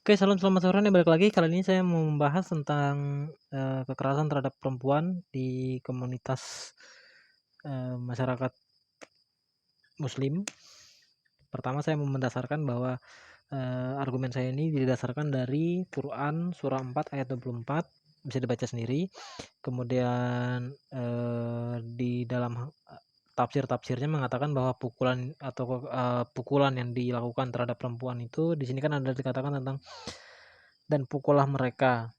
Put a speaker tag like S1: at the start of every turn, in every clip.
S1: Oke, salam selamat sore nih, balik lagi. Kali ini saya mau membahas tentang, kekerasan terhadap perempuan di komunitas, masyarakat muslim. Pertama saya mau mendasarkan bahwa, argumen saya ini didasarkan dari Quran surah 4 ayat 24, bisa dibaca sendiri. Kemudian, di dalam tafsir-tafsirnya mengatakan bahwa pukulan atau, pukulan yang dilakukan terhadap perempuan itu di sini kan ada dikatakan tentang, "Dan pukullah mereka."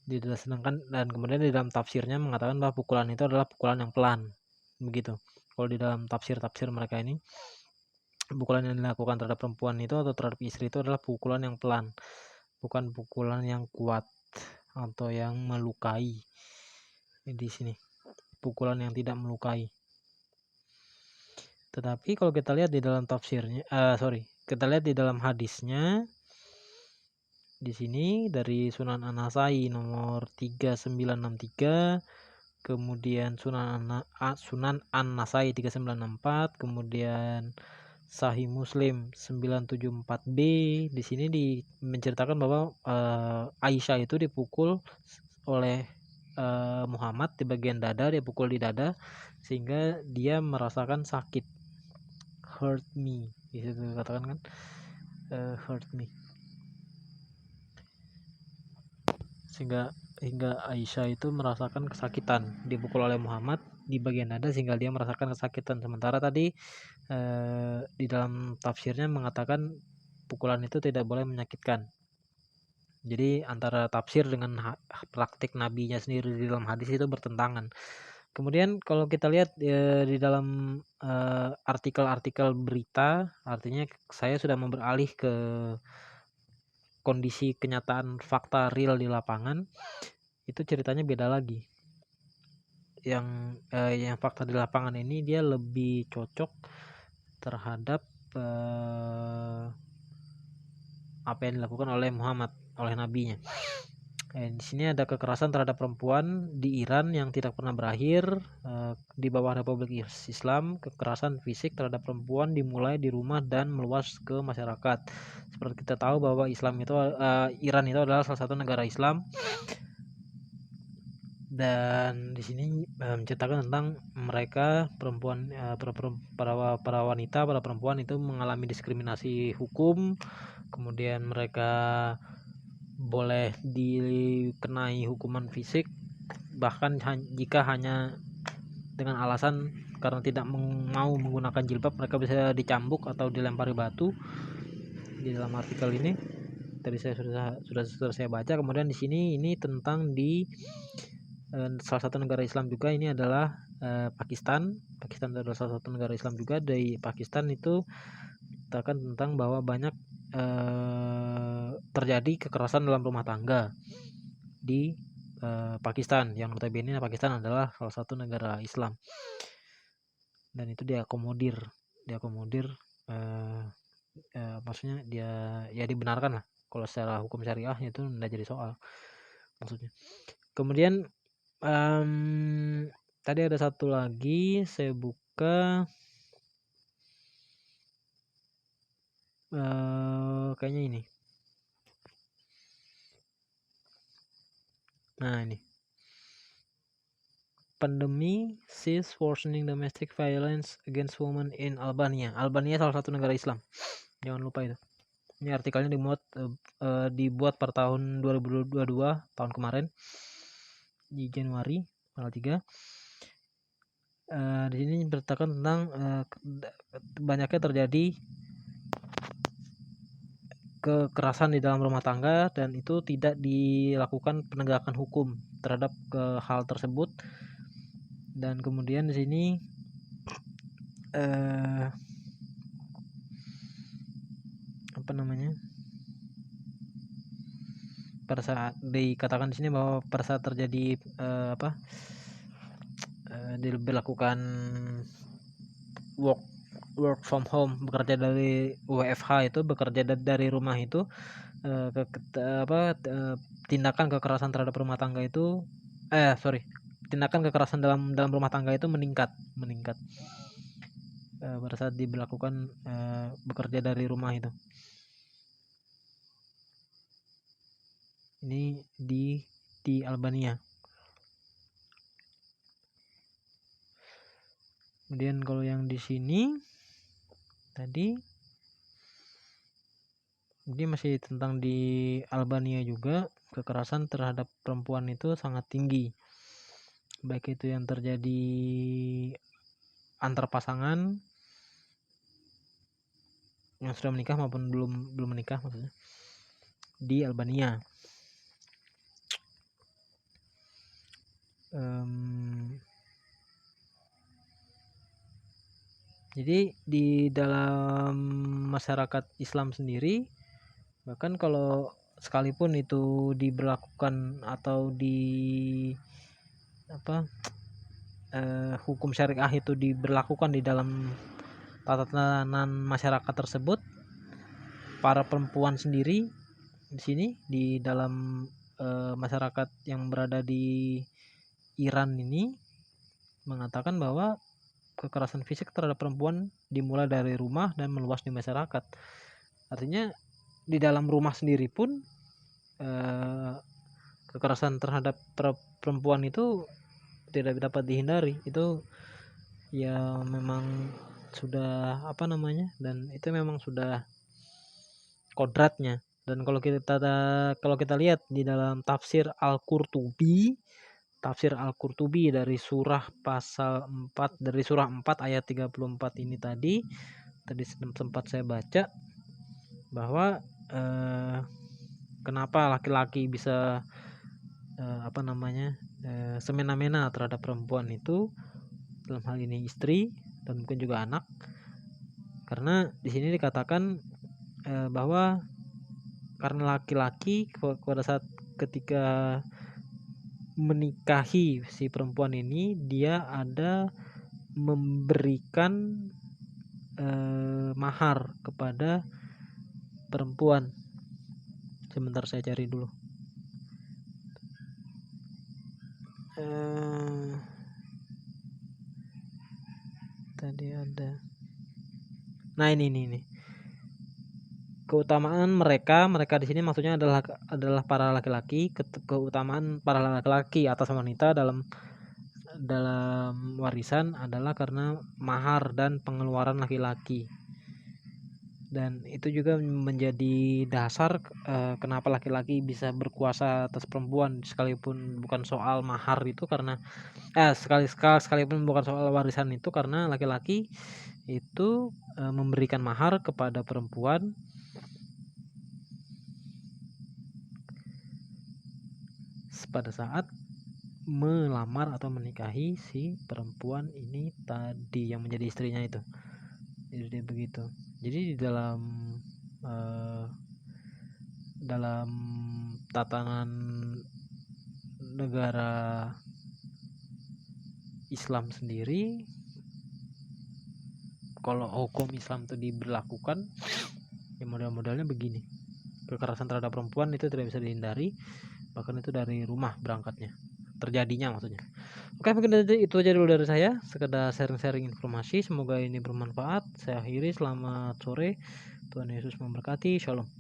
S1: Sedangkan dan kemudian di dalam tafsirnya mengatakan bahwa pukulan itu adalah pukulan yang pelan, begitu. Kalau di dalam tafsir-tafsir mereka ini, pukulan yang dilakukan terhadap perempuan itu atau terhadap istri itu adalah pukulan yang pelan, bukan pukulan yang kuat atau yang melukai. Di sini, pukulan yang tidak melukai. Tetapi kalau kita lihat di dalam tafsirnya, kita lihat di dalam hadisnya, di sini dari Sunan An-Nasai nomor 3963. Kemudian Sunan An-Nasai 3964, kemudian Sahih Muslim 974b. Di sini menceritakan bahwa, Aisyah itu dipukul oleh, Muhammad di bagian dada, dia pukul di dada sehingga dia merasakan sakit. Hurt me, di situ katakan kan, hurt me. Hingga Aisyah itu merasakan kesakitan, dipukul oleh Muhammad di bagian dada sehingga dia merasakan kesakitan. Sementara tadi, di dalam tafsirnya mengatakan pukulan itu tidak boleh menyakitkan. Jadi antara tafsir dengan praktik nabinya sendiri di dalam hadis itu bertentangan. Kemudian kalau kita lihat, di dalam, artikel-artikel berita, artinya saya sudah mau beralih ke kondisi kenyataan fakta real di lapangan, itu ceritanya beda lagi. Yang fakta di lapangan ini dia lebih cocok terhadap, apa yang dilakukan oleh Muhammad, oleh nabinya. Di sini ada kekerasan terhadap perempuan di Iran yang tidak pernah berakhir, di bawah Republik Islam. Kekerasan fisik terhadap perempuan dimulai di rumah dan meluas ke masyarakat. Seperti kita tahu bahwa Iran itu adalah salah satu negara Islam, dan di sini, menceritakan tentang mereka perempuan, para wanita, para perempuan itu mengalami diskriminasi hukum, kemudian mereka boleh dikenai hukuman fisik, bahkan jika hanya dengan alasan karena tidak mau menggunakan jilbab, mereka bisa dicambuk atau dilempari batu. Di dalam artikel ini tadi saya sudah saya baca. Kemudian di sini ini tentang salah satu negara Islam juga, ini adalah, Pakistan. Pakistan adalah salah satu negara Islam juga. Di Pakistan itu katakan tentang bahwa banyak, terjadi kekerasan dalam rumah tangga di, Pakistan, yang notabene Pakistan adalah salah satu negara Islam, dan itu diakomodir, eh, maksudnya dia ya dibenarkan lah kalau secara hukum syariah itu tidak jadi soal maksudnya. Kemudian, tadi ada satu lagi saya buka, kayaknya ini. Nah ini, pandemi sees worsening domestic violence against women in Albania. Albania salah satu negara Islam, jangan lupa itu. Ini artikelnya dibuat per tahun 2022, tahun kemarin, di Januari tanggal 3. Di sini berceritakan tentang, banyaknya terjadi kekerasan di dalam rumah tangga dan itu tidak dilakukan penegakan hukum terhadap hal tersebut. Dan kemudian di sini, apa namanya, pada saat dikatakan di sini bahwa pada saat terjadi, diberlakukan work from home, bekerja dari WFH, itu bekerja dari rumah itu, tindakan kekerasan terhadap rumah tangga itu, tindakan kekerasan dalam rumah tangga itu meningkat, pada saat diberlakukan, bekerja dari rumah itu. Ini di Albania. Kemudian kalau yang di sini tadi ini masih tentang di Albania juga, kekerasan terhadap perempuan itu sangat tinggi. Baik itu yang terjadi antar pasangan yang sudah menikah maupun belum menikah maksudnya di Albania. Jadi di dalam masyarakat Islam sendiri, bahkan kalau sekalipun itu diberlakukan atau hukum syariah itu diberlakukan di dalam tatanan masyarakat tersebut, para perempuan sendiri di sini di dalam masyarakat yang berada di Iran ini mengatakan bahwa kekerasan fisik terhadap perempuan dimulai dari rumah dan meluas di masyarakat. Artinya di dalam rumah sendiri pun kekerasan terhadap perempuan itu tidak dapat dihindari. Itu ya memang sudah dan itu memang sudah kodratnya. Dan kalau kita lihat di dalam tafsir Al-Qurtubi dari surah pasal 4 dari surah 4 ayat 34 ini tadi sempat saya baca bahwa kenapa laki-laki bisa semena-mena terhadap perempuan itu, dalam hal ini istri dan mungkin juga anak, karena di sini dikatakan bahwa karena laki-laki pada saat ketika menikahi si perempuan ini, dia ada memberikan mahar kepada perempuan. Sebentar saya cari dulu. Tadi ada. Nah ini. Keutamaan mereka di sini maksudnya adalah para laki-laki, keutamaan para laki-laki atas wanita dalam warisan adalah karena mahar dan pengeluaran laki-laki. Dan itu juga menjadi dasar kenapa laki-laki bisa berkuasa atas perempuan, sekalipun bukan soal mahar itu, karena sekalipun bukan soal warisan itu, karena laki-laki itu memberikan mahar kepada perempuan pada saat melamar atau menikahi si perempuan ini tadi yang menjadi istrinya itu. Jadi begitu. Jadi di dalam tatanan negara Islam sendiri, kalau hukum Islam itu diberlakukan, ya model-modelnya begini. Kekerasan terhadap perempuan itu tidak bisa dihindari, bahkan itu dari rumah berangkatnya, terjadinya maksudnya. Oke, mungkin itu aja dulu dari saya, sekedar sharing-sharing informasi. Semoga ini bermanfaat. Saya akhiri, selamat sore, Tuhan Yesus memberkati, shalom.